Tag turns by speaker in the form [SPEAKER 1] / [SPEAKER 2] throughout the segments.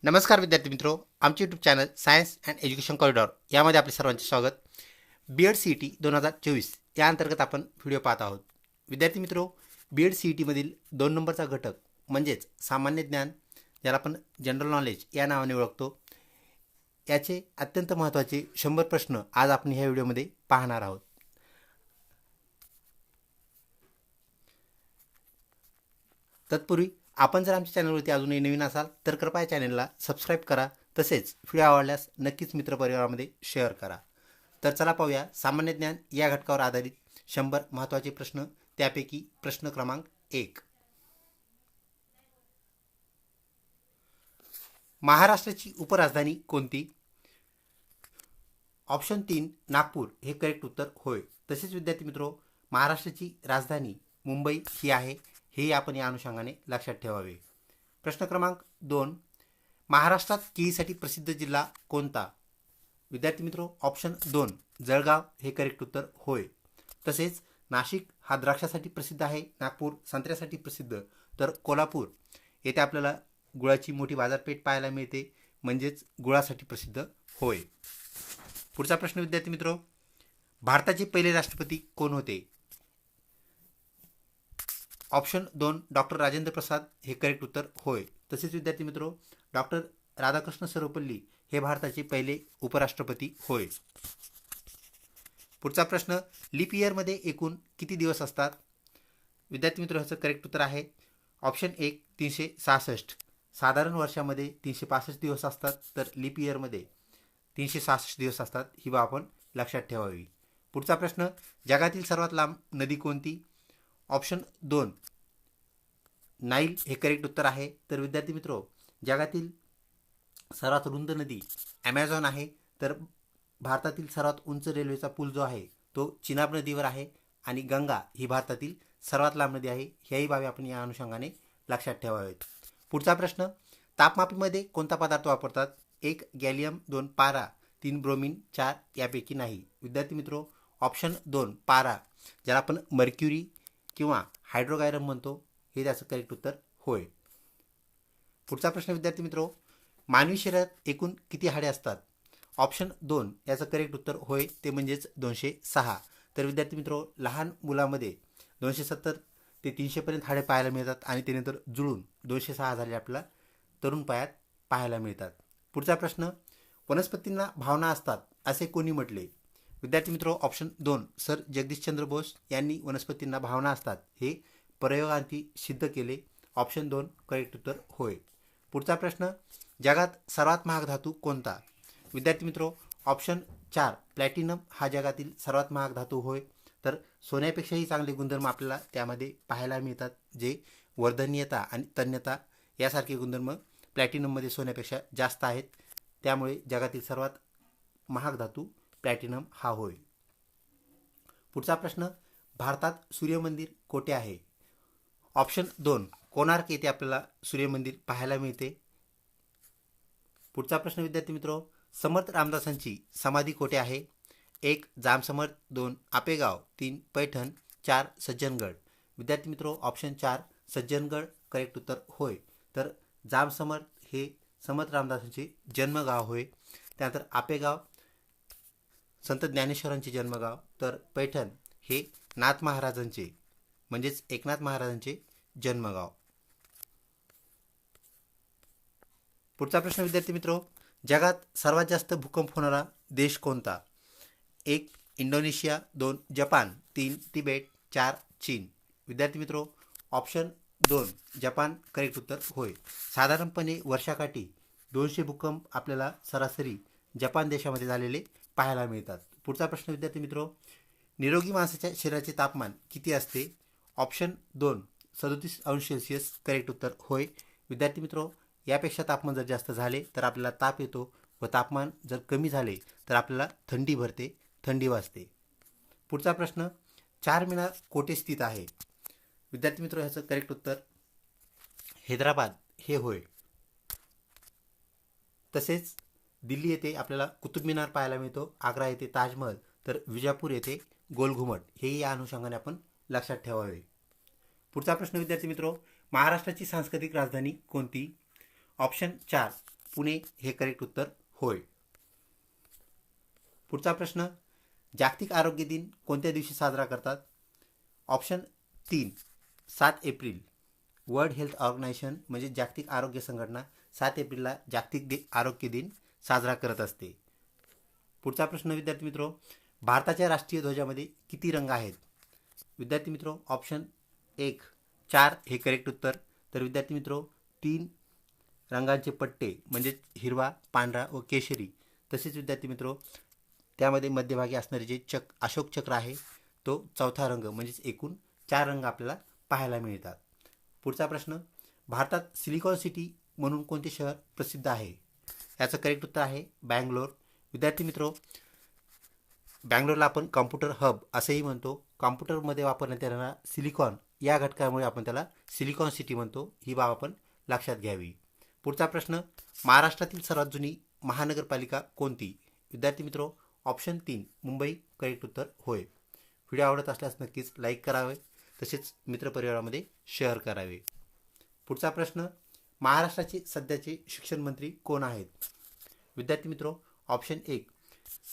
[SPEAKER 1] नमस्कार विद्यार्थी मित्रो, आमचे YouTube channel science and education corridor यामध्ये आपले सर्वांचे स्वागत. बी.एड सी.ई.टी 2024 या अंतर्गत आपण व्हिडिओ पाहत आहोत. विद्यार्थी मित्रो, बी.एड सी.ई.टीमधील 2 नंबरचा घटक म्हणजेच सामान्य ज्ञान, ज्याला आपण जनरल नॉलेज या नावाने ओळखतो, याचे अत्यंत महत्त्वाचे 100 प्रश्न आज आपण ह्या व्हिडिओमध्ये पाहणार आहोत. तत्पूर्वी आपण जर आमच्या चॅनलवरती अजूनही नवीन असाल तर कृपया चॅनलला सबस्क्राईब करा. तसेच व्हिडिओ आवडल्यास नक्कीच मित्रपरिवारामध्ये शेअर करा. तर चला पाहूया सामान्य ज्ञान या घटकावर आधारित 100 महत्त्वाचे प्रश्न. त्यापैकी प्रश्न क्रमांक 1. महाराष्ट्राची उपराजधानी कोणती? ऑप्शन 3 नागपूर हे करेक्ट उत्तर होय. तसेच विद्यार्थी मित्रो, महाराष्ट्राची राजधानी मुंबई ही आहे, हे आपण या अनुषंगाने लक्षात ठेवावे. प्रश्न क्रमांक 2. महाराष्ट्रात केळीसाठी प्रसिद्ध जिल्हा कोणता? विद्यार्थी मित्रो, ऑप्शन 2 जळगाव हे करेक्ट उत्तर होय. तसेच नाशिक हा द्राक्षासाठी प्रसिद्ध आहे, नागपूर संत्र्यासाठी प्रसिद्ध, तर कोल्हापूर येथे आपल्याला गुळाची मोठी बाजारपेठ पाहायला मिळते, म्हणजेच गुळासाठी प्रसिद्ध होय. पुढचा प्रश्न विद्यार्थी मित्रो, भारताचे पहिले राष्ट्रपती कोण होते? ऑप्शन 2 डॉक्टर राजेंद्र प्रसाद हे करेक्ट उत्तर होय. तसेच विद्यार्थी मित्रो, डॉक्टर राधाकृष्ण सर्वपल्ली हे भारताचे पहिले उपराष्ट्रपती होय. पुढचा प्रश्न, लीप इयरमध्ये एकूण किती दिवस असतात? विद्यार्थी मित्रो, ह्याचं करेक्ट उत्तर आहे ऑप्शन 1 366. साधारण वर्षामध्ये 365 दिवस असतात, तर लीप इयरमध्ये 366 दिवस असतात, ही बाब आपण लक्षात ठेवावी. पुढचा प्रश्न, जगातील सर्वात लांब नदी कोणती? ऑप्शन 2 नाईल हे करेक्ट उत्तर आहे. तर विद्यार्थी मित्रो, जगातील सर्वात रुंद नदी ॲमेझॉन आहे, तर भारतातील सर्वात उंच रेल्वेचा पूल जो आहे तो चिनाब नदीवर आहे, आणि गंगा ही भारतातील सर्वात लांब नदी आहे. ह्याही बाबी आपण या अनुषंगाने लक्षात ठेवावेत. पुढचा प्रश्न, तापमापीमध्ये कोणता पदार्थ वापरतात? 1 गॅलियम, 2 पारा, 3 ब्रोमिन, 4 यापैकी नाही. विद्यार्थी मित्रो, ऑप्शन 2 पारा, ज्याला आपण मर्क्युरी किंवा हायड्रोगायरम म्हणतो, हे त्याचं करेक्ट उत्तर होय. पुढचा प्रश्न विद्यार्थी मित्रो, मानवी शरीरात एकूण किती हाडे असतात? ऑप्शन 2 याचं करेक्ट उत्तर होय, ते म्हणजेच 206. तर विद्यार्थी मित्रो, लहान मुलामध्ये 270 ते 300पर्यंत हाडे पाहायला मिळतात, आणि त्यानंतर जुळून 206 झाले आपल्याला तरुण पायात पाहायला मिळतात. पुढचा प्रश्न, वनस्पतींना भावना असतात असे कोणी म्हटले? विद्यार्थी मित्रो, ऑप्शन 2 सर जगदीशचंद्र बोस यांनी वनस्पतींना भावना असतात हे प्रयोगांती सिद्ध केले. ऑप्शन 2 करेक्ट उत्तर होय. पुढचा प्रश्न, जगात सर्वात महाग धातू कोणता? विद्यार्थी मित्रो, ऑप्शन 4 प्लॅटिनम हा जगातील सर्वात महाग धातू होय. तर सोन्यापेक्षाही चांगले गुणधर्म आपल्याला त्यामध्ये पाहायला मिळतात, जे वर्धनीयता आणि तन्यता यासारखे गुणधर्म प्लॅटिनममध्ये सोन्यापेक्षा जास्त आहेत. त्यामुळे जगातील सर्वात महाग धातू प्लॅटिनम हा होय. पुढचा प्रश्न, भारतात सूर्यमंदिर कोठे आहे? ऑप्शन 2 कोणार्क येथे आपल्याला सूर्यमंदिर पाहायला मिळते. पुढचा प्रश्न विद्यार्थी मित्रो, समर्थ रामदासांची समाधी कोठे आहे? 1 जामसमर्थ, 2 आपेगाव, 3 पैठण, 4 सज्जनगड. विद्यार्थी मित्रो, ऑप्शन 4 सज्जनगड करेक्ट उत्तर होय. तर जामसमर्थ हे समर्थ रामदासांचे जन्मगाव होय. त्यानंतर आपेगाव संत ज्ञानेश्वरांचे जन्मगाव, तर पैठण हे नाथ महाराजांचे म्हणजेच एकनाथ महाराजांचे जन्मगाव. पुढचा प्रश्न विद्यार्थी मित्रो, जगात सर्वात जास्त भूकंप होणारा देश कोणता? 1 इंडोनेशिया, 2 जपान, 3 तिबेट, 4 चीन. विद्यार्थी मित्रो, ऑप्शन 2 जपान करेक्ट उत्तर होय. साधारणपणे वर्षाकाठी 200 भूकंप आपल्याला सरासरी जपान देशामध्ये झालेले पाहायला मिळतात. पुढचा प्रश्न विद्यार्थी मित्रो, निरोगी माणसाच्या शरीराचे तापमान किती असते? ऑप्शन 2 37 अंश सेल्सिअस करेक्ट उत्तर होय. विद्यार्थी मित्रो, यापेक्षा तापमान जर जास्त झाले तर आपल्याला ताप येतो, व तापमान जर कमी झाले तर आपल्याला थंडी भरते, थंडी वाजते. पुढचा प्रश्न, चारमिनार कोठे स्थित आहे? विद्यार्थी मित्रो, ह्याचं करेक्ट उत्तर हैदराबाद हे होय. तसेच दिल्ली येथे आपल्याला कुतुब मिनार पाहायला मिळतो, आग्रा येथे ताजमहल, तर विजापूर येथे गोलघुमट, हेही या अनुषंगाने आपण लक्षात ठेवावे. पुढचा प्रश्न विद्यार्थी मित्रो, महाराष्ट्राची सांस्कृतिक राजधानी कोणती? ऑप्शन 4 पुणे हे करेक्ट उत्तर होय. पुढचा प्रश्न, जागतिक आरोग्य दिन कोणत्या दिवशी साजरा करतात? Option 3 7 April. World health organisation म्हणजे जागतिक आरोग्य संघटना 7 एप्रिलला जागतिक आरोग्य दिन साजरा करत असते. पुढचा प्रश्न विद्यार्थी मित्रो, भारताच्या राष्ट्रीय ध्वजामध्ये किती रंग आहेत? विद्यार्थी मित्रो ऑप्शन 1 4 हे करेक्ट उत्तर. तर विद्यार्थी मित्रो 3 रंगांचे पट्टे म्हणजे हिरवा, पांढरा व केशरी. तसेच विद्यार्थी मित्रो त्यामध्ये मध्यभागी असणारे जे अशोक चक्र आहे तो चौथा रंग, म्हणजेच एकूण 4 रंग आपल्याला पाहायला मिळतात. पुढचा प्रश्न, भारतात सिलिकॉन सिटी म्हणून कोणते शहर प्रसिद्ध आहे? याचं करेक्ट उत्तर आहे बँगलोर. विद्यार्थी मित्रो बँगलोरला आपण कॉम्प्युटर हब असंही म्हणतो. कॉम्प्युटरमध्ये वापरण्यात येणारा सिलिकॉन या घटकामुळे आपण त्याला सिलिकॉन सिटी म्हणतो. ही बाब आपण लक्षात घ्यावी. पुढचा प्रश्न, महाराष्ट्रातील सर्वात जुनी महानगरपालिका कोणती? विद्यार्थी मित्रो ऑप्शन 3 मुंबई करेक्ट उत्तर होय. व्हिडिओ आवडत असल्यास नक्कीच लाईक करावे, तसेच मित्रपरिवारामध्ये शेअर करावे. पुढचा प्रश्न, महाराष्ट्राचे सध्याचे शिक्षण मंत्री कोण आहेत? विद्यार्थी मित्रो ऑप्शन 1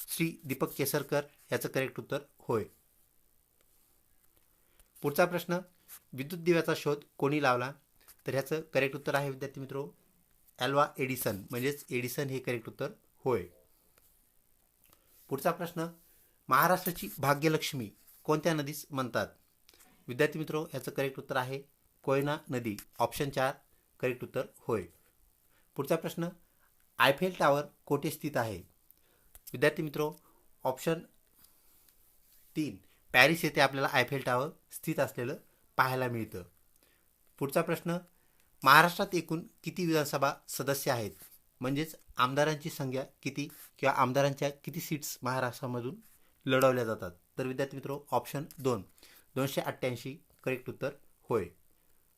[SPEAKER 1] श्री दीपक केसरकर याचं करेक्ट उत्तर होय. पुढचा प्रश्न, विद्युत दिव्याचा शोध कोणी लावला? तर ह्याचं करेक्ट उत्तर आहे विद्यार्थी मित्रो ॲल्वा एडिसन, म्हणजेच एडिसन हे करेक्ट उत्तर होय. पुढचा प्रश्न, महाराष्ट्राची भाग्यलक्ष्मी कोणत्या नदीस म्हणतात? विद्यार्थी मित्रो याचं करेक्ट उत्तर आहे कोयना नदी. ऑप्शन 4 करेक्ट उत्तर होय. पुढचा प्रश्न, आयफेल टावर कोठे स्थित आहे? विद्यार्थी मित्रो ऑप्शन 3 पॅरिस येथे आपल्याला आयफेल टावर स्थित असलेलं पाहायला मिळतं. पुढचा प्रश्न, महाराष्ट्रात एकूण किती विधानसभा सदस्य आहेत? म्हणजेच आमदारांची संख्या किती किंवा आमदारांच्या किती सीट्स महाराष्ट्रामधून लढवल्या जातात? तर विद्यार्थी मित्रो ऑप्शन 2 288 करेक्ट उत्तर होय.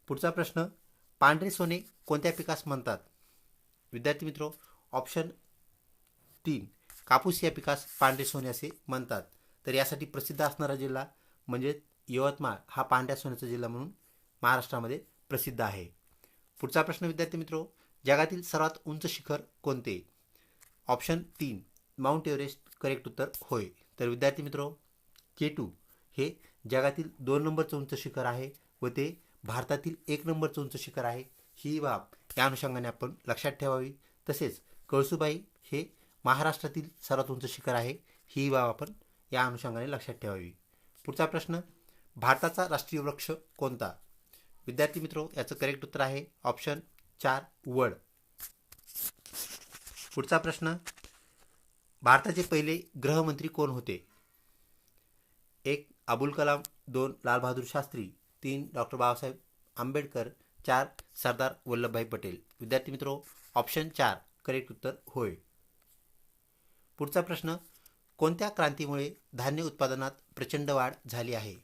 [SPEAKER 1] पुढचा प्रश्न, पांढरे सोने कोणत्या पिकास म्हणतात? विद्यार्थी मित्रो ऑप्शन 3 कापूस या पिकास पांढरे सोने असे म्हणतात. तर यासाठी प्रसिद्ध असणारा जिल्हा म्हणजे यवतमाळ हा पांढऱ्या सोन्याचा जिल्हा म्हणून महाराष्ट्रामध्ये प्रसिद्ध आहे. पुढचा प्रश्न विद्यार्थी मित्रो, जगातील सर्वात उंच शिखर कोणते? ऑप्शन 3 माउंट एव्हरेस्ट करेक्ट उत्तर होय. तर विद्यार्थी मित्रो K2 हे जगातील 2 नंबरचं उंच शिखर आहे व ते भारतातील 1 नंबरचं उंच शिखर आहे. ही बाब या अनुषंगाने आपण लक्षात ठेवावी. तसेच कळसुबाई हे महाराष्ट्रातील सर्वात उंच शिखर आहे. ही बाब आपण या अनुषंगाने लक्षात ठेवावी. पुढचा प्रश्न, भारताचा राष्ट्रीय वृक्ष कोणता? विद्यार्थी मित्रो याचं करेक्ट उत्तर आहे ऑप्शन 4 वड. पुढचा प्रश्न, भारताचे पहिले गृहमंत्री कोण होते? 1 अबुल कलाम, 2 लालबहादूर शास्त्री, 3 डॉक्टर बाबासाहेब आंबेडकर, 4 सरदार वल्लभभाई पटेल. विद्यार्थी मित्रो ऑप्शन 4 करेक्ट उत्तर होय. पुढचा प्रश्न, कोणत्या क्रांतीमुळे धान्य उत्पादनात प्रचंड वाढ झाली आहे?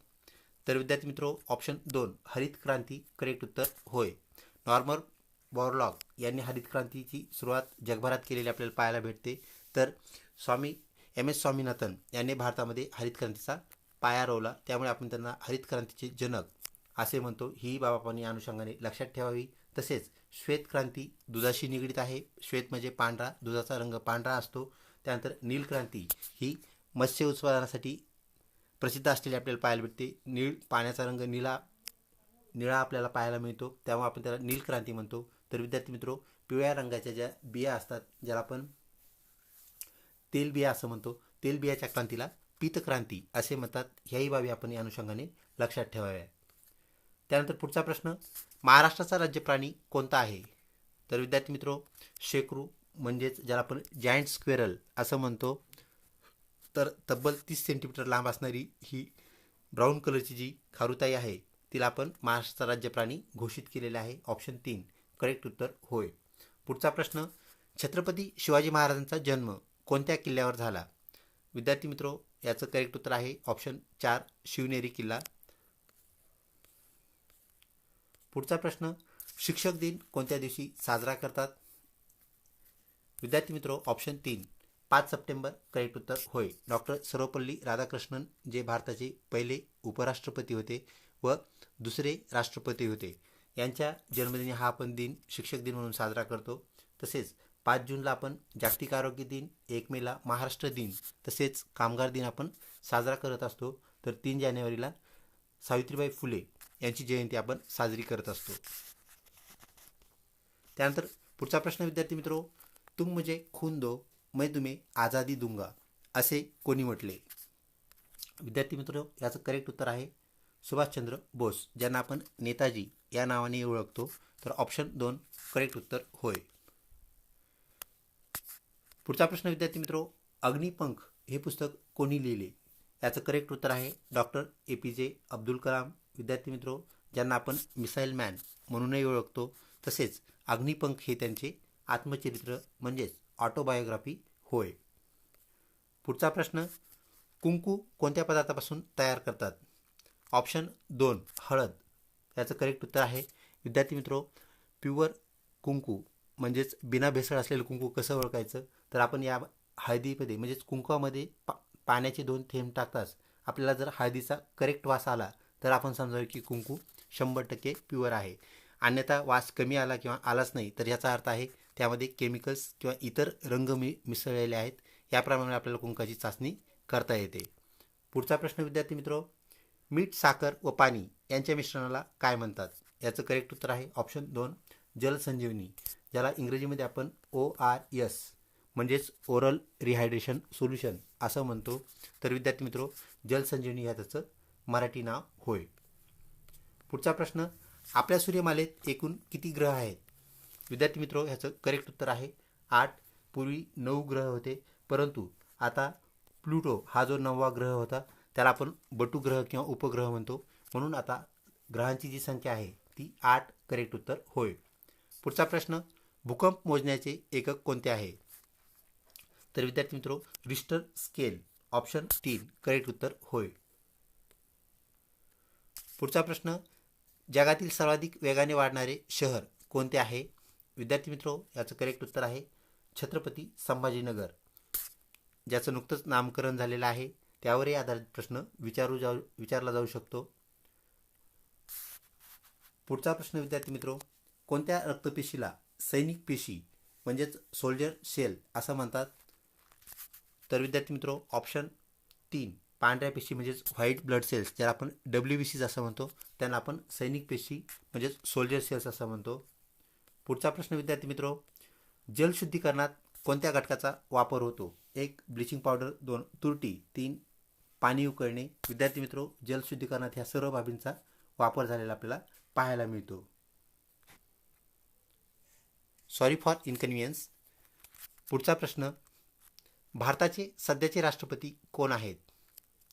[SPEAKER 1] तर विद्यार्थी मित्रो ऑप्शन 2 हरित क्रांती करेक्ट उत्तर होय. नॉर्मन बोरलॉग यांनी हरित क्रांतीची सुरुवात जगभरात केलेली आपल्याला पाहायला भेटते. तर स्वामी MS स्वामीनाथन यांनी भारतामध्ये हरित क्रांतीचा पाया रोवला, त्यामुळे आपण त्यांना हरित क्रांतीचे जनक असे म्हणतो. ही बाब आपण या अनुषंगाने लक्षात ठेवावी. तसेच श्वेत क्रांती दुधाशी निगडीत आहे. श्वेत म्हणजे पांढरा, दुधाचा रंग पांढरा असतो. त्यानंतर नील क्रांती ही मत्स्य उत्पादनासाठी प्रसिद्ध असलेली आपल्याला पाहायला भेटते. नीळ पाण्याचा रंग निळा आपल्याला पाहायला मिळतो, त्यामुळे आपण त्याला नील क्रांती म्हणतो. तर विद्यार्थी मित्रो पिवळ्या रंगाच्या ज्या बिया असतात ज्याला आपण तेलबिया असं म्हणतो, तेलबियाच्या क्रांतीला पीतक्रांती असे म्हणतात. ह्याही बाबी आपण या अनुषंगाने लक्षात ठेवाव्या. त्यानंतर पुढचा प्रश्न, महाराष्ट्राचा राज्य प्राणी कोणता आहे? तर विद्यार्थी मित्रो शेकरू म्हणजेच ज्याला आपण जायंट स्क्वेरल असं म्हणतो. तर तब्बल 30 सेंटीमीटर लांब असणारी ही ब्राऊन कलरची जी खारुताई आहे तिला आपण महाराष्ट्राचा राज्य प्राणी घोषित केलेला आहे. ऑप्शन 3 करेक्ट उत्तर होय. पुढचा प्रश्न, छत्रपती शिवाजी महाराजांचा जन्म कोणत्या किल्ल्यावर झाला? विद्यार्थी मित्रो याचं करेक्ट उत्तर आहे ऑप्शन 4 शिवनेरी किल्ला. पुढचा प्रश्न, शिक्षक दिन कोणत्या दिवशी साजरा करतात? विद्यार्थी मित्रो ऑप्शन 3 5 सप्टेंबर करेक्ट उत्तर होय. डॉक्टर सर्वपल्ली राधाकृष्णन जे भारताचे पहिले उपराष्ट्रपती होते व दुसरे राष्ट्रपती होते, यांच्या जन्मदिनी हा आपण दिन शिक्षक दिन म्हणून साजरा करतो. तसेच 5 जूनला आपण जागतिक आरोग्य दिन, 1 मेला महाराष्ट्र दिन तसेच कामगार दिन आपण साजरा करत असतो. तर 3 जानेवारीला सावित्रीबाई फुले यांची जयंती आपण साजरी करत असतो. त्यानंतर पुढचा प्रश्न विद्यार्थी मित्रो, तुम मुझे खून दो मैं तुम्हें आझादी दूंगा असे कोणी म्हटले? विद्यार्थी मित्रो, याचं करेक्ट उत्तर आहे सुभाषचंद्र बोस, ज्यांना आपण नेताजी या नावाने ओळखतो. तर ऑप्शन 2 करेक्ट उत्तर होय. पुढचा प्रश्न विद्यार्थी मित्रो, अग्निपंख हे पुस्तक कोणी लिहिले? याचं करेक्ट उत्तर आहे डॉक्टर APJ अब्दुल कलाम. विद्यार्थी मित्रो, ज्यांना आपण मिसाईल मॅन म्हणूनही ओळखतो. तसेच अग्निपंख हे त्यांचे आत्मचरित्र म्हणजेच ऑटोबायोग्राफी होय. पुढचा प्रश्न, कुंकू कोणत्या पदार्थापासून तयार करतात? ऑप्शन 2 हळद. याचं करेक्ट उत्तर आहे विद्यार्थी मित्रो, प्युअर कुंकू म्हणजेच बिना भेसळ असलेलं कुंकू कसं ओळखायचं? तर आपण या हळदीमध्ये म्हणजेच कुंकवामध्ये पाण्याचे 2 थेंब टाकताच आपल्याला जर हळदीचा करेक्ट वास आला तर आपण समजावं की कुंकू 100% प्युअर आहे. अन्यथा वास कमी आला किंवा आलाच नाही तर याचा अर्थ आहे त्यामध्ये केमिकल्स किंवा इतर रंग मिसळलेले आहेत. याप्रमाणे आपल्याला कुंकाची चाचणी करता येते. पुढचा प्रश्न विद्यार्थी मित्रो, मीठ, साखर व पाणी यांच्या मिश्रणाला काय म्हणतात? याचं करेक्ट उत्तर आहे ऑप्शन 2 जलसंजीवनी, ज्याला इंग्रजीमध्ये आपण ORS म्हणजेच ओरल रिहायड्रेशन सोल्युशन असं म्हणतो. तर विद्यार्थी मित्रो, जलसंजीवनी या त्याचं मराठी नाव होय. पुढचा प्रश्न, आपल्या सूर्यमालेत एकूण किती ग्रह आहेत? विद्यार्थी मित्रो, ह्याचं करेक्ट उत्तर आहे 8. पूर्वी 9 ग्रह होते, परंतु आता प्लुटो हा जो 9वा ग्रह होता त्याला आपण बटू ग्रह किंवा उपग्रह म्हणतो. म्हणून आता ग्रहांची जी संख्या आहे ती 8 करेक्ट उत्तर होय. पुढचा प्रश्न, भूकंप मोजण्याचे एकक कोणते आहे? तर विद्यार्थी मित्रो, रिश्टर स्केल ऑप्शन 3 करेक्ट उत्तर होय. पुढचा प्रश्न, जगातील सर्वाधिक वेगाने वाढणारे शहर कोणते आहे? विद्यार्थी मित्रो, याचं करेक्ट उत्तर आहे छत्रपती संभाजीनगर, ज्याचं नुकतंच नामकरण झालेलं आहे. त्यावरही आधारित प्रश्न विचारला जाऊ शकतो. पुढचा प्रश्न विद्यार्थी मित्रो, कोणत्या रक्तपेशीला सैनिक पेशी म्हणजेच सोल्जर सेल असं म्हणतात? तर विद्यार्थी मित्रो, ऑप्शन 3 पांढऱ्या पेशी म्हणजेच व्हाईट ब्लड सेल्स, ज्याला आपण WBCs असं म्हणतो, त्यांना आपण सैनिक पेशी म्हणजेच सोल्जर सेल्स असं म्हणतो. पुढचा प्रश्न विद्यार्थी मित्रो, जलशुद्धीकरणात कोणत्या घटकाचा वापर होतो? 1 ब्लिचिंग पावडर, 2 तुरटी, 3 पाणी उकळणे. विद्यार्थी मित्रो, जलशुद्धीकरणात ह्या सर्व बाबींचा वापर झालेला आपल्याला पाहायला मिळतो. Sorry for inconvenience. पुढचा प्रश्न, भारताचे सध्याचे राष्ट्रपती कोण आहेत?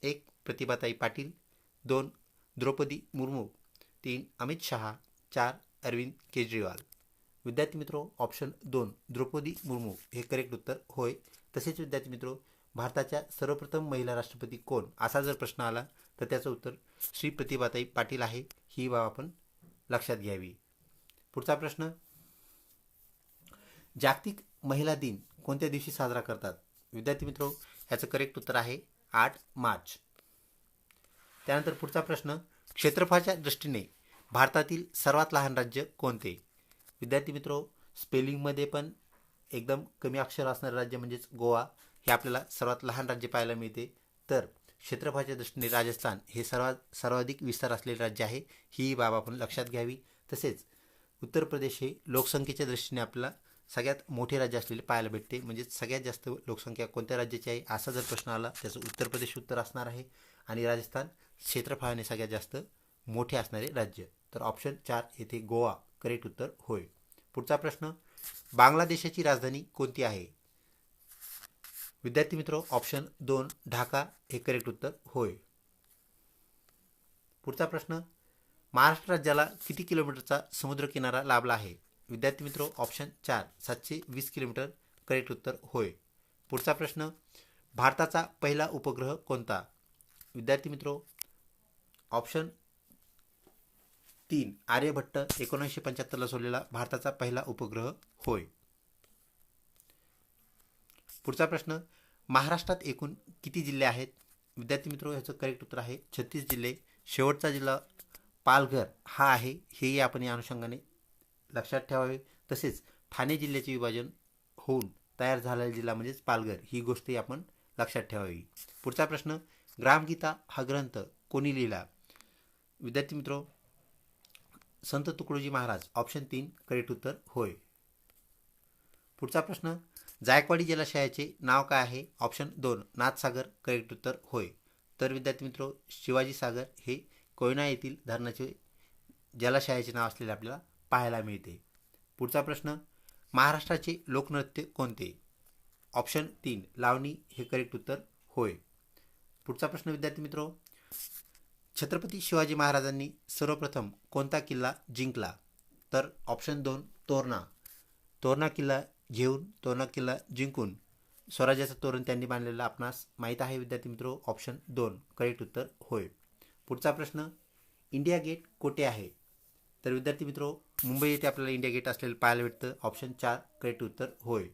[SPEAKER 1] 1 प्रतिभाताई पाटील, 2 द्रौपदी मुर्मू, 3 अमित शहा, 4 अरविंद केजरीवाल. विद्यार्थी मित्रो, ऑप्शन 2 द्रौपदी मुर्मू हे करेक्ट उत्तर होय. तसेच विद्यार्थी मित्रो, भारताच्या सर्वप्रथम महिला राष्ट्रपती कोण असा जर प्रश्न आला तर त्याचं उत्तर श्री प्रतिभाताई पाटील आहे. ही बाब आपण लक्षात घ्यावी. पुढचा प्रश्न, जागतिक महिला दिन कोणत्या दिवशी साजरा करतात? विद्यार्थी मित्रो, याचं करेक्ट उत्तर आहे 8 मार्च. त्यानंतर पुढचा प्रश्न, क्षेत्रफळाच्या दृष्टीने भारतातील सर्वात लहान राज्य कोणते? विद्यार्थी मित्रो, स्पेलिंगमध्ये पण एकदम कमी अक्षर असणारे राज्य म्हणजेच गोवा हे आपल्याला सर्वात लहान राज्य पाहायला मिळते. तर क्षेत्रफळाच्या दृष्टीने राजस्थान हे सर्वाधिक विस्तार असलेले राज्य आहे. ही बाब आपण लक्षात घ्यावी. तसेच उत्तर प्रदेश हे लोकसंख्येच्या दृष्टीने आपल्याला सगळ्यात मोठे राज्य असलेले पाहायला भेटते. म्हणजेच सगळ्यात जास्त लोकसंख्या कोणत्या राज्याची आहे असा जर प्रश्न आला त्याचं उत्तर प्रदेश उत्तर असणार आहे. आणि राजस्थान क्षेत्रफळाने सगळ्यात जास्त मोठे असणारे राज्य. तर ऑप्शन 4 येथे गोवा करेक्ट उत्तर होय. पुढचा प्रश्न, बांगलादेशाची राजधानी कोणती आहे? विद्यार्थी मित्रो, ऑप्शन 2 ढाका हे करेक्ट उत्तर होय. पुढचा प्रश्न, महाराष्ट्र राज्याला किती किलोमीटरचा समुद्रकिनारा लाभला आहे? विद्यार्थी मित्रो, ऑप्शन 4 720 किलोमीटर करेक्ट उत्तर होय. पुढचा प्रश्न, भारताचा पहिला उपग्रह कोणता? विद्यार्थी मित्रो, ऑप्शन 3 आर्यभट्ट 1975ला सोडलेला भारताचा पहिला उपग्रह होय. पुढचा प्रश्न, महाराष्ट्रात एकूण किती जिल्हे आहेत? विद्यार्थी मित्रो, ह्याचं करेक्ट उत्तर आहे 36 जिल्हे. शेवटचा जिल्हा पालघर हा आहे, हेही आपण या अनुषंगाने लक्षात ठेवावे. तसेच ठाणे जिल्ह्याचे विभाजन होऊन तयार झालेला जिल्हा म्हणजेच पालघर, ही गोष्टही आपण लक्षात ठेवावी. पुढचा प्रश्न, ग्रामगीता हा ग्रंथ कोणी लिहिला? विद्यार्थी मित्रो, संत तुकडोजी महाराज. ऑप्शन 3 करेक्ट उत्तर होय. पुढचा प्रश्न, जायकवाडी जलाशयाचे नाव काय आहे? ऑप्शन 2 नाथसागर, करेक्ट उत्तर होय. तर विद्यार्थी मित्रो, शिवाजी सागर हे कोयना येथील धरणाचे जलाशयाचे नाव असलेले आपल्याला पाहायला मिळते. पुढचा प्रश्न, महाराष्ट्राचे लोकनृत्य कोणते? ऑप्शन 3 लावणी, हे करेक्ट उत्तर होय. पुढचा प्रश्न विद्यार्थी मित्रो, छत्रपती शिवाजी महाराजांनी सर्वप्रथम कोणता किल्ला जिंकला? तर ऑप्शन 2 तोरणा. तोरणा किल्ला घेऊन, तोरणा किल्ला जिंकून स्वराज्याचं तोरण त्यांनी बांधलेलं आपणास माहीत आहे विद्यार्थी मित्रो. ऑप्शन 2 करेक्ट उत्तर होय. पुढचा प्रश्न, इंडिया गेट कोठे आहे? तर विद्यार्थी मित्रो, मुंबई येथे आपल्याला इंडिया गेट असलेलं पाहायला भेटतं. ऑप्शन 4 करेक्ट उत्तर होय.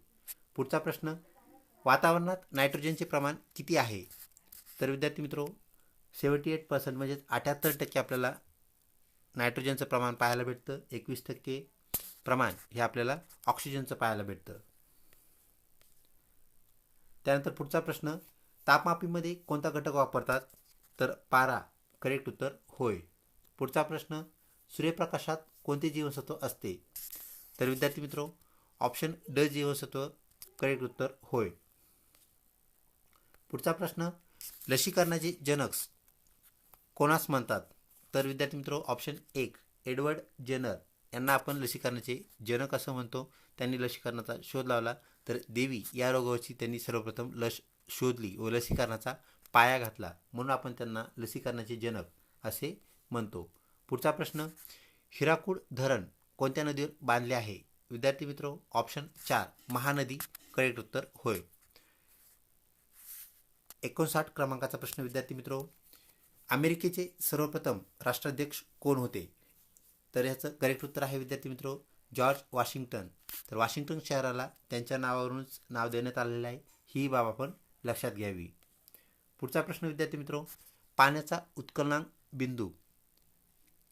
[SPEAKER 1] पुढचा प्रश्न, वातावरणात नायट्रोजनचे प्रमाण किती आहे? तर विद्यार्थी मित्रो, 78% म्हणजेच 78% आपल्याला नायट्रोजनचं प्रमाण पाहायला भेटतं. 21% प्रमाण हे आपल्याला ऑक्सिजनचं पाहायला भेटतं. त्यानंतर पुढचा प्रश्न, तापमापीमध्ये कोणता घटक वापरतात? तर पारा, करेक्ट उत्तर होय. पुढचा प्रश्न, सूर्यप्रकाशात कोणते जीवनसत्व असते? तर विद्यार्थी मित्रो, ऑप्शन ड जीवनसत्व, करेक्ट उत्तर होय. पुढचा प्रश्न, लसीकरणाचे जनक कोणास म्हणतात? तर विद्यार्थी मित्रो, ऑप्शन 1 एडवर्ड जेनर यांना आपण लसीकरणाचे जनक असं म्हणतो. त्यांनी लसीकरणाचा शोध लावला. तर देवी या रोगावरची त्यांनी सर्वप्रथम लस शोधली व लसीकरणाचा पाया घातला, म्हणून आपण त्यांना लसीकरणाचे जनक असे म्हणतो. पुढचा प्रश्न, हिराकूड धरण कोणत्या नदीवर बांधले आहे? विद्यार्थी मित्रो, ऑप्शन 4 महानदी, करेक्ट उत्तर होय. 59 क्रमांकाचा प्रश्न विद्यार्थी मित्रो, अमेरिकेचे सर्वप्रथम राष्ट्राध्यक्ष कोण होते? तर ह्याचं करेक्ट उत्तर आहे विद्यार्थी मित्रो जॉर्ज वॉशिंग्टन. तर वॉशिंग्टन शहराला त्यांच्या नावावरूनच नाव देण्यात आलेलं आहे, ही बाब आपण लक्षात घ्यावी. पुढचा प्रश्न विद्यार्थी मित्रो, पाण्याचा उत्कलनांक बिंदू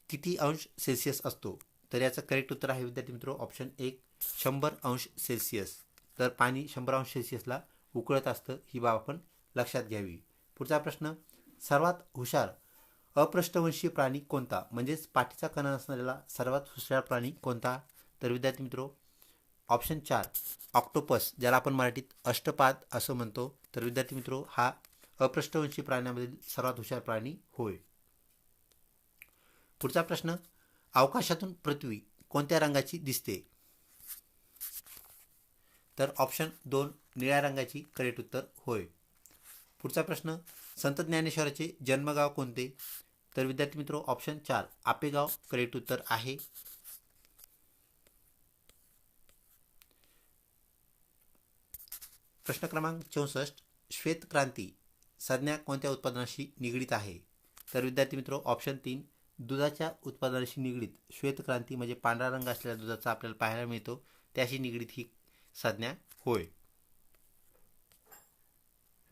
[SPEAKER 1] किती अंश सेल्सिअस असतो? तर याचं करेक्ट उत्तर आहे विद्यार्थी मित्रो ऑप्शन 1 100 अंश सेल्सिअस. तर पाणी 100 अंश सेल्सिअसला उकळत असतं, ही बाब आपण लक्षात घ्यावी. पुढचा प्रश्न, सर्वात हुशार अपृष्ठवंशीय प्राणी कोणता? म्हणजेच पाठीचा कणा असणारा सर्वात हुशार प्राणी कोणता? तर विद्यार्थी मित्रो, ऑप्शन 4 ऑक्टोपस, ज्याला आपण मराठीत अष्टपाद असं म्हणतो. तर विद्यार्थी मित्रो, हा अपृष्ठवंशी प्राण्यामधील सर्वात हुशार प्राणी होय. पुढचा प्रश्न, अवकाशातून पृथ्वी कोणत्या रंगाची दिसते? तर ऑप्शन 2 निळ्या रंगाची, करेक्ट उत्तर होय. पुढचा प्रश्न, संत ज्ञानेश्वराचे जन्मगाव कोणते? तर विद्यार्थी मित्रो, ऑप्शन 4 आपेगाव, करेक्ट उत्तर आहे. प्रश्न क्रमांक 64, श्वेत क्रांती संज्ञा कोणत्या उत्पादनाशी निगडीत आहे? तर विद्यार्थी मित्रो, ऑप्शन 3 दुधाच्या उत्पादनाशी निगडीत श्वेत क्रांती म्हणजे पांढरा रंग असलेल्या दुधाचा आपल्याला पाहायला मिळतो, त्याशी निगडीत ही संज्ञा होय.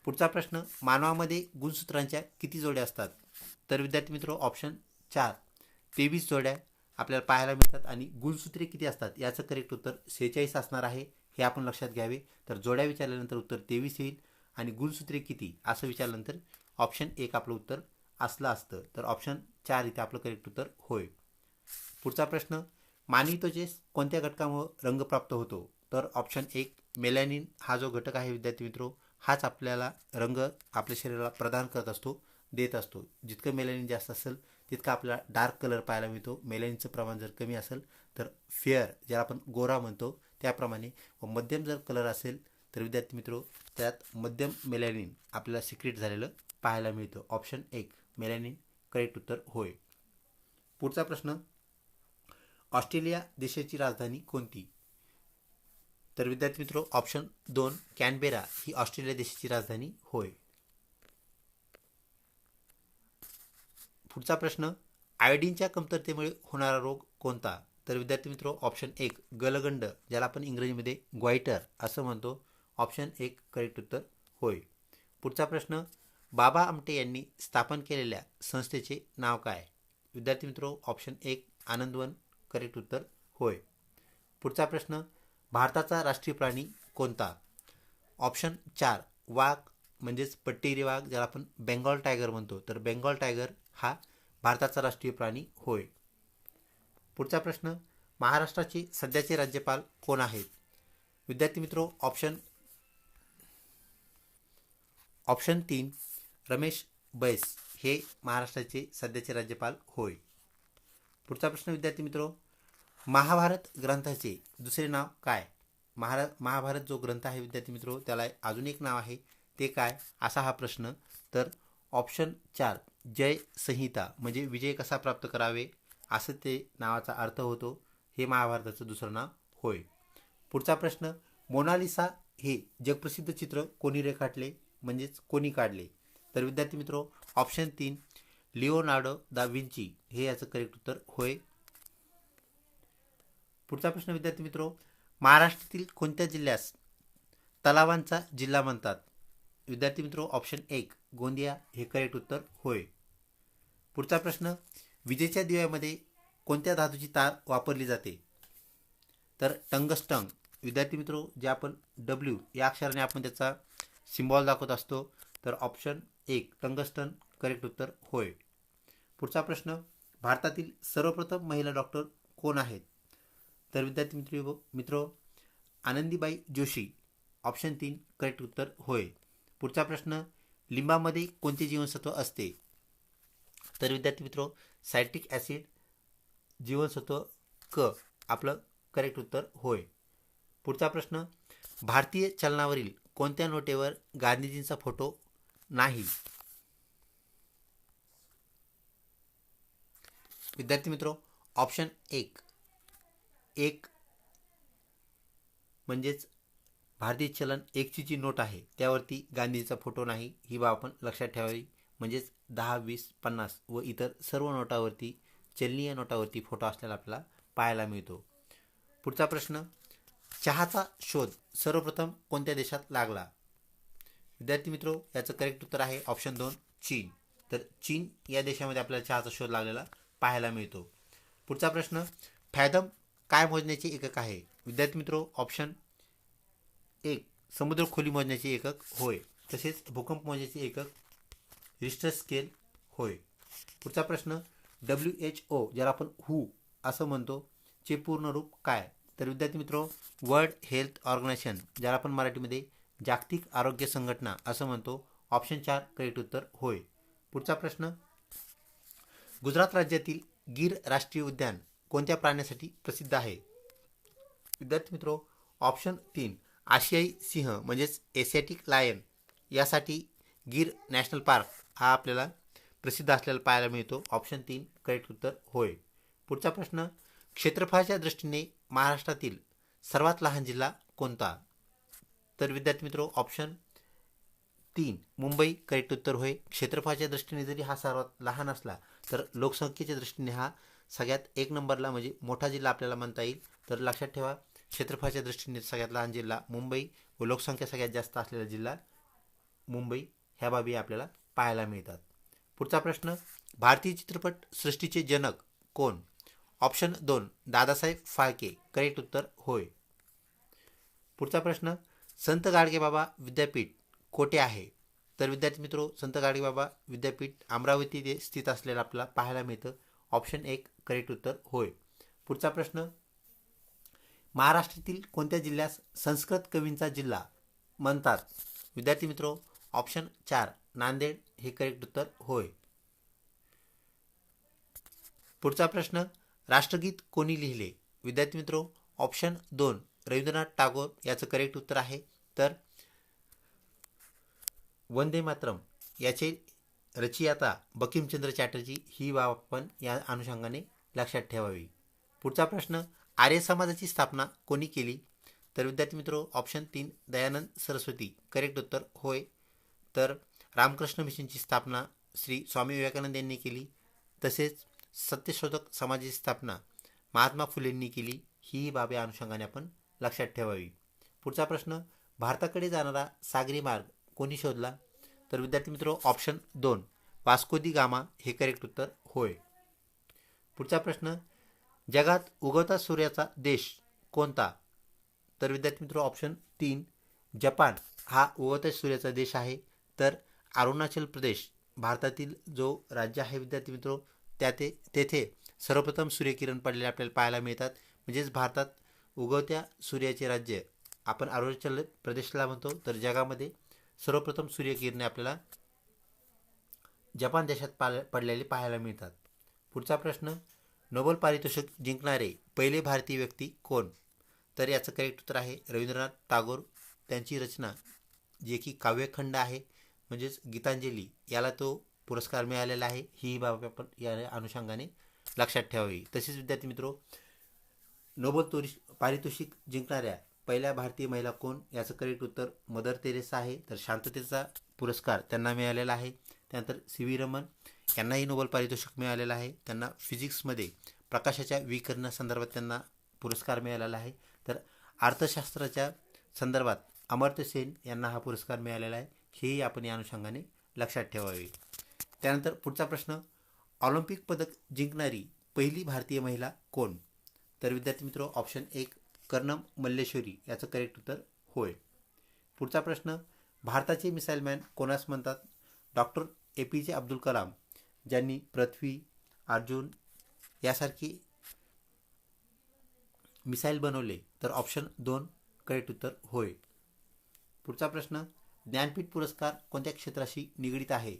[SPEAKER 1] पुढचा प्रश्न, मानवामध्ये गुणसूत्रांच्या किती जोड्या असतात? तर विद्यार्थी मित्रो, ऑप्शन 4 23 जोड्या आपल्याला पाहायला मिळतात आणि गुणसूत्रे किती असतात याचं करेक्ट उत्तर 46 असणार आहे, हे आपण लक्षात घ्यावे. तर जोड्या विचारल्यानंतर उत्तर 23 येईल आणि गुणसूत्रे किती असं विचारल्यानंतर ऑप्शन 1 आपलं उत्तर असलं असतं. तर ऑप्शन 4 इथे आपलं करेक्ट उत्तर होय. पुढचा प्रश्न, मानवी त्वचेस कोणत्या घटकामुळे रंग प्राप्त होतो? तर ऑप्शन 1 मेलॅनिन हा जो घटक आहे विद्यार्थी मित्रो, हाच आपल्याला रंग आपल्या शरीराला प्रदान करत असतो, देत असतो. जितकं मेलॅनिन जास्त असेल तितका आपल्याला डार्क कलर पाहायला मिळतो. मेलॅनिनचं प्रमाण जर कमी असेल तर फेअर, ज्याला आपण गोरा म्हणतो त्याप्रमाणे, व मध्यम जर कलर असेल तर विद्यार्थी मित्रो त्यात मध्यम मेलॅनिन आपल्याला सिक्रेट झालेलं पाहायला मिळतं. ऑप्शन 1 मेलॅनिन, करेक्ट उत्तर होय. पुढचा प्रश्न, ऑस्ट्रेलिया देशाची राजधानी कोणती? तर विद्यार्थी मित्रो, ऑप्शन 2 कॅनबेरा ही ऑस्ट्रेलिया देशाची राजधानी होय. पुढचा प्रश्न, आयोडीनच्या कमतरतेमुळे होणारा रोग कोणता? तर विद्यार्थी मित्रो, ऑप्शन 1 गलगंड, ज्याला आपण इंग्रजीमध्ये ग्वाइटर असं म्हणतो. ऑप्शन 1 करेक्ट उत्तर होय. पुढचा प्रश्न, बाबा आमटे यांनी स्थापन केलेल्या संस्थेचे नाव काय? विद्यार्थी मित्रो, ऑप्शन 1 आनंदवन, करेक्ट उत्तर होय. पुढचा प्रश्न, भारताचा राष्ट्रीय प्राणी कोणता? ऑप्शन 4 वाघ म्हणजेच पट्टेरी वाघ, ज्याला आपण बेंगॉल टायगर म्हणतो, तर बेंगॉल टायगर हा भारताचा राष्ट्रीय प्राणी होय. पुढचा प्रश्न, महाराष्ट्राचे सध्याचे राज्यपाल कोण आहेत? विद्यार्थी मित्रो, ऑप्शन 3 रमेश बैस हे महाराष्ट्राचे सध्याचे राज्यपाल होय. पुढचा प्रश्न विद्यार्थी मित्रो, महाभारत ग्रंथाचे दुसरे नाव काय? महाभारत जो ग्रंथ आहे विद्यार्थी मित्रो, त्याला अजून एक नाव आहे, ते काय असा हा प्रश्न. तर ऑप्शन 4 जय संहिता, म्हणजे विजय कसा प्राप्त करावे असं ते नावाचा अर्थ होतो. हे महाभारताचं दुसरं नाव होय. पुढचा प्रश्न, मोनालिसा हे जगप्रसिद्ध चित्र कोणी रेखाटले, म्हणजेच कोणी काढले? तर विद्यार्थी मित्रो, ऑप्शन 3 लिओनार्डो दा विंची हे याचं करेक्ट उत्तर होय. पुढचा प्रश्न विद्यार्थी मित्रो, महाराष्ट्रातील कोणत्या जिल्ह्यास तलावांचा जिल्हा म्हणतात? विद्यार्थी मित्रो, ऑप्शन 1 गोंदिया हे करेक्ट उत्तर होय. पुढचा प्रश्न, विजेच्या दिव्यामध्ये कोणत्या धातूची तार वापरली जाते? तर टंगस्टन. विद्यार्थी मित्रो, जे आपण W या अक्षराने आपण त्याचा सिम्बॉल दाखवत असतो, तर ऑप्शन 1 टंगस्टन करेक्ट उत्तर होय. पुढचा प्रश्न, भारतातील सर्वप्रथम महिला डॉक्टर कोण आहेत? तर विद्यार्थी मित्रो आनंदीबाई जोशी, ऑप्शन 3 करेक्ट उत्तर होय. पुढचा प्रश्न, लिंबामध्ये कोणते जीवनसत्व असते? तर विद्यार्थी मित्रो सायट्रिक ॲसिड जीवनसत्व क आपलं करेक्ट उत्तर होय. पुढचा प्रश्न, भारतीय चलनावरील कोणत्या नोटेवर गांधीजींचा फोटो नाही? विद्यार्थी मित्रो, ऑप्शन 1 म्हणजेच भारतीय चलन 1ची जी नोट आहे त्यावरती गांधीजीचा फोटो नाही, ही बाब आपण लक्षात ठेवावी. म्हणजेच 10, 20, 50 व इतर सर्व नोटावरती, चलनीय नोटावरती फोटो असलेला आपल्याला पाहायला मिळतो. पुढचा प्रश्न, चहाचा शोध सर्वप्रथम कोणत्या देशात लागला? विद्यार्थी मित्रो, याचं करेक्ट उत्तर आहे ऑप्शन 2 चीन. तर चीन या देशामध्ये आपल्याला चहाचा शोध लागलेला पाहायला मिळतो. पुढचा प्रश्न, फॅथम काय मोजण्याचे एकक आहे? विद्यार्थी मित्रो, ऑप्शन 1 समुद्र खोली मोजण्याचे एकक होय. तसेच भूकंप मोजण्याचे एकक रिश्टर स्केल होय. पुढचा प्रश्न, WHO ज्याला आपण WHO असं म्हणतो, चे पूर्ण रूप काय? तर विद्यार्थी मित्रो, वर्ल्ड हेल्थ ऑर्गनायझेशन, ज्याला आपण मराठीमध्ये जागतिक आरोग्य संघटना असं म्हणतो, ऑप्शन 4 करेक्ट उत्तर होय. पुढचा प्रश्न, गुजरात राज्यातील गीर राष्ट्रीय उद्यान कोणत्या प्राण्यासाठी प्रसिद्ध आहे? विद्यार्थी मित्रो, ऑप्शन 3 आशियाई सिंह म्हणजेच एशियाटिक लायन यासाठी गीर नॅशनल पार्क हा आपल्याला प्रसिद्ध असलेला पाहायला मिळतो, ऑप्शन 3 करेक्ट उत्तर होय. पुढचा प्रश्न, क्षेत्रफळाच्या दृष्टीने महाराष्ट्रातील सर्वात लहान जिल्हा कोणता? तर विद्यार्थी मित्रो, ऑप्शन 3 मुंबई करेक्ट उत्तर होय. क्षेत्रफळाच्या दृष्टीने जरी हा सर्वात लहान असला तर लोकसंख्येच्या दृष्टीने हा सगळ्यात 1 नंबरला म्हणजे मोठा जिल्हा आपल्याला म्हणता येईल. तर लक्षात ठेवा, क्षेत्रफळाच्या दृष्टीने सगळ्यात लहान जिल्हा मुंबई व लोकसंख्या सगळ्यात जास्त असलेला जिल्हा मुंबई, ह्या बाबी आपल्याला पाहायला मिळतात. पुढचा प्रश्न, भारतीय चित्रपट सृष्टीचे जनक कोण? ऑप्शन 2 दादासाहेब फाळके करेक्ट उत्तर होय. पुढचा प्रश्न, संत गाडगेबाबा विद्यापीठ कोठे आहे? तर विद्यार्थी मित्रो, संत गाडगेबाबा विद्यापीठ अमरावती येथे स्थित असलेलं आपल्याला पाहायला मिळतं, ऑप्शन 1 करेक्ट उत्तर होय. पुढचा प्रश्न, महाराष्ट्रातील कोणत्या जिल्ह्यास संस्कृत कवींचा जिल्हा म्हणतात? विद्यार्थी मित्रो, ऑप्शन 4 नांदेड हे करेक्ट उत्तर होय. पुढचा प्रश्न, राष्ट्रगीत कोणी लिहिले? विद्यार्थी मित्रो, ऑप्शन 2 रवींद्रनाथ टागोर याचं करेक्ट उत्तर आहे. तर वंदे मातरम याचे रचयिता बंकिमचंद्र चॅटर्जी, ही बाब आपण या अनुषंगाने लक्षात ठेवावी. पुढचा प्रश्न, आर्य समाजाची स्थापना कोणी केली? तर विद्यार्थी मित्रो, ऑप्शन 3 दयानंद सरस्वती करेक्ट उत्तर होय. तर रामकृष्ण मिशनची स्थापना श्री स्वामी विवेकानंद यांनी केली. तसेच सत्यशोधक समाजाची स्थापना महात्मा फुलेंनी केली, ही बाब या अनुषंगाने आपण लक्षात ठेवावी. पुढचा प्रश्न, भारताकडे जाणारा सागरी मार्ग कोणी शोधला? तर विद्यार्थी मित्रो, ऑप्शन 2 वास्को दी गामा हे करेक्ट उत्तर होय. पुढचा प्रश्न, जगात उगवता सूर्याचा देश कोणता? तर विद्यार्थी मित्र ऑप्शन 3 जपान हा उगवत्या सूर्याचा देश आहे. तर अरुणाचल प्रदेश भारतातील जो राज्य आहे विद्यार्थी मित्र तेथे सर्वप्रथम सूर्यकिरण पडलेले आपल्याला पाहायला मिळतात. म्हणजेच भारतात उगवत्या सूर्याचे राज्य आपण अरुणाचल प्रदेशला म्हणतो. तर जगामध्ये सर्वप्रथम सूर्यकिरणे आपल्याला जपान देशात पडलेले पाहायला मिळतात. पुढचा प्रश्न, नोबेल पारितोषिक जिंकणारे पहिले भारतीय व्यक्ती कोण? तर याचं करेक्ट उत्तर आहे रवींद्रनाथ टागोर. त्यांची रचना जे की काव्यखंड आहे म्हणजेच गीतांजली याला तो पुरस्कार मिळालेला आहे. ही बाब आपण या अनुषंगाने लक्षात ठेवावी. तसेच विद्यार्थी मित्रो, नोबेल पारितोषिक जिंकणाऱ्या पहिल्या भारतीय महिला कोण? याचं करेक्ट उत्तर मदर तेरेसा आहे. तर शांततेचा पुरस्कार त्यांना मिळालेला आहे. त्यानंतर सी व्ही रमन यांनाही नोबेल पारितोषिक मिळालेलं आहे. त्यांना फिजिक्समध्ये प्रकाशाच्या विकिरणासंदर्भात त्यांना पुरस्कार मिळालेला आहे. तर अर्थशास्त्राच्या संदर्भात अमर्त्य सेन यांना हा पुरस्कार मिळालेला आहे. हेही आपण या अनुषंगाने लक्षात ठेवावे. त्यानंतर पुढचा प्रश्न, ऑलिम्पिक पदक जिंकणारी पहिली भारतीय महिला कोण? तर विद्यार्थी मित्र ऑप्शन 1 कर्णम मल्लेश्वरी याचं करेक्ट उत्तर होय. पुढचा प्रश्न, भारताचे मिसाईल मॅन कोणास म्हणतात? डॉक्टर APJ अब्दुल कलाम ज्यांनी पृथ्वी, अर्जुन यासारखी मिसाईल बनवले. तर ऑप्शन 2 करेक्ट उत्तर होय. पुढचा प्रश्न, ज्ञानपीठ पुरस्कार कोणत्या क्षेत्राशी निगडीत आहे?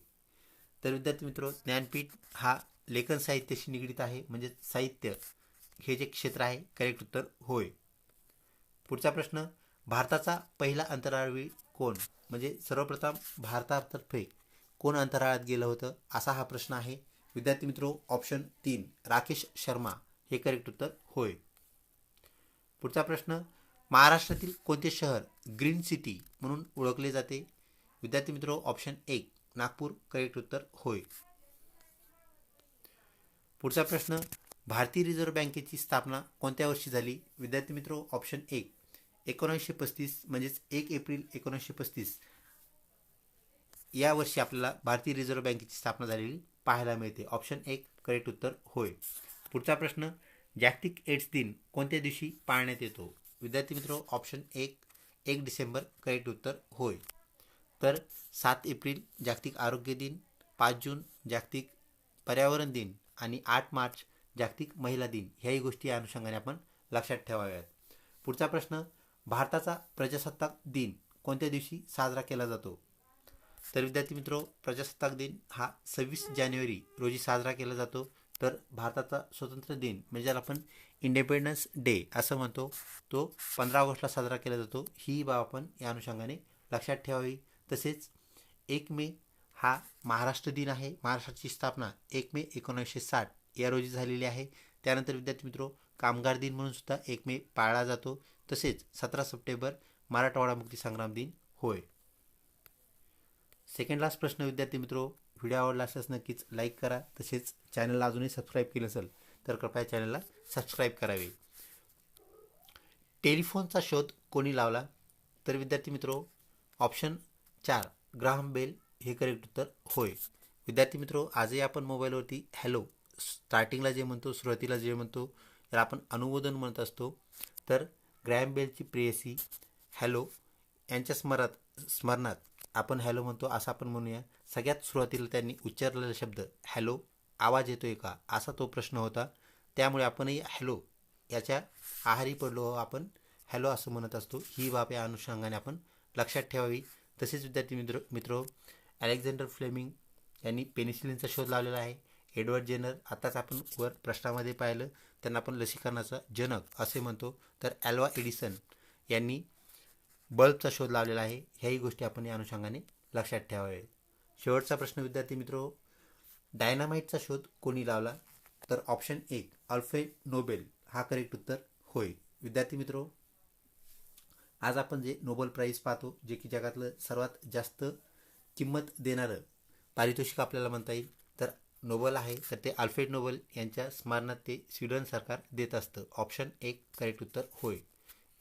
[SPEAKER 1] तर विद्यार्थी मित्र ज्ञानपीठ हा लेखन साहित्याशी निगडीत आहे. म्हणजे साहित्य हे जे क्षेत्र आहे. करेक्ट उत्तर होय. पुढचा प्रश्न, भारताचा पहिला अंतराळवीर कोण? म्हणजे सर्वप्रथम भारतातर्फे कोण अंतराळात गेलं होतं असा हा प्रश्न आहे. विद्यार्थी मित्रो ऑप्शन 3 राकेश शर्मा हे करेक्ट उत्तर होय. पुढचा प्रश्न, महाराष्ट्रातील कोणते शहर ग्रीन सिटी म्हणून ओळखले जाते? विद्यार्थी मित्रो ऑप्शन 1 नागपूर करेक्ट उत्तर होय. पुढचा प्रश्न, भारतीय रिझर्व्ह बँकेची स्थापना कोणत्या वर्षी झाली? विद्यार्थी मित्रो ऑप्शन 1 1935 म्हणजेच 1 एप्रिल 1935 या वर्षी आपल्याला भारतीय रिझर्व्ह बँकेची स्थापना झालेली पाहायला मिळते. ऑप्शन 1 करेक्ट उत्तर होय. पुढचा प्रश्न, जागतिक एड्स दिन कोणत्या दिवशी पाळण्यात येतो? विद्यार्थी मित्रो ऑप्शन 1 डिसेंबर करेक्ट उत्तर होय. तर 7 एप्रिल जागतिक आरोग्य दिन, 5 जून जागतिक पर्यावरण दिन आणि 8 मार्च जागतिक महिला दिन ह्याही गोष्टी या अनुषंगाने आपण लक्षात ठेवाव्यात. पुढचा प्रश्न, भारताचा प्रजासत्ताक दिन कोणत्या दिवशी साजरा केला जातो? तर विद्यार्थी मित्रो प्रजासत्ताक दिन हा 26 जानेवारी रोजी साजरा केला जातो. तर भारताचा स्वतंत्र दिन म्हणजे ज्याला आपण इंडिपेंडन्स डे असं म्हणतो तो 15 ऑगस्टला साजरा केला जातो. ही बाब आपण या अनुषंगाने लक्षात ठेवावी. तसेच 1 मे हा महाराष्ट्र दिन आहे. महाराष्ट्राची स्थापना 1 मे 1960 या रोजी झालेली आहे. त्यानंतर विद्यार्थी मित्रो कामगार दिन म्हणून सुद्धा 1 मे पाळला जातो. तसेच 17 सप्टेंबर मराठवाडा मुक्ती संग्राम दिन होय. सेकंड लास्ट प्रश्न विद्यार्थी मित्रो, व्हिडिओ आवडला असल्यास नक्कीच लाईक करा. तसेच चॅनलला अजूनही सबस्क्राईब केलं असेल तर कृपया चॅनलला सबस्क्राईब करावे. टेलिफोनचा शोध कोणी लावला? तर विद्यार्थी मित्रो ऑप्शन 4 ग्राहम बेल हे करेक्ट उत्तर होय. विद्यार्थी मित्रो आजही आपण मोबाईलवरती हॅलो स्टार्टिंगला जे म्हणतो, सुरुवातीला जे म्हणतो त्याला आपण अनुमोदन म्हणत असतो. तर ग्रॅहम बेलची प्रेयसी हॅलो यांच्या स्मरणात आपण हॅलो म्हणतो असं आपण म्हणूया. सगळ्यात सुरुवातीला त्यांनी उच्चारलेला शब्द हॅलो आवाज येतोय का असा तो प्रश्न होता. त्यामुळे आपणही हॅलो याच्या आहारी पडलो, आपण हॅलो असं म्हणत असतो. ही बाब या अनुषंगाने आपण लक्षात ठेवावी. तसेच विद्यार्थी मित्रो अलेक्झांडर फ्लेमिंग यांनी पेनिसिलिनचा शोध लावलेला आहे. एडवर्ड जेनर आताच आपण वर प्रश्नामध्ये पाहिलं त्यांना आपण लसीकरणाचा जनक असे म्हणतो. तर ॲल्वा एडिसन यांनी बल्बचा शोध लावलेला आहे. ह्याही गोष्टी आपण या अनुषंगाने लक्षात ठेवावे. शेवटचा प्रश्न विद्यार्थी मित्रो, डायनामाइटचा शोध कोणी लावला? तर ऑप्शन 1 अल्फ्रेड नोबेल हा करेक्ट उत्तर होय. विद्यार्थी मित्रो आज आपण जे नोबेल प्राईज पाहतो जे की जगातलं सर्वात जास्त किंमत देणारं पारितोषिक आपल्याला म्हणता येईल तर नोबेल आहे. तर ते अल्फ्रेड नोबेल यांच्या स्मरणात ते स्वीडन सरकार देत असतं. ऑप्शन 1 करेक्ट उत्तर होय.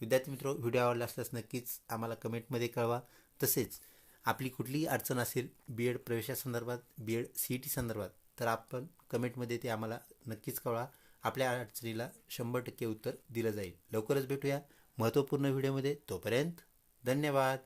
[SPEAKER 1] विद्यार्थी मित्रो व्हिडिओ आवडला असल्यास नक्कीच आम्हाला कमेंटमध्ये कळवा. तसेच आपली कुठलीही अडचण असेल BEd प्रवेशासंदर्भात, BEd CET संदर्भात तर आपण कमेंटमध्ये ते आम्हाला नक्कीच कळवा. आपल्या अडचणीला 100% उत्तर दिलं जाईल. लवकरच भेटूया महत्त्वपूर्ण व्हिडिओमध्ये. तोपर्यंत धन्यवाद.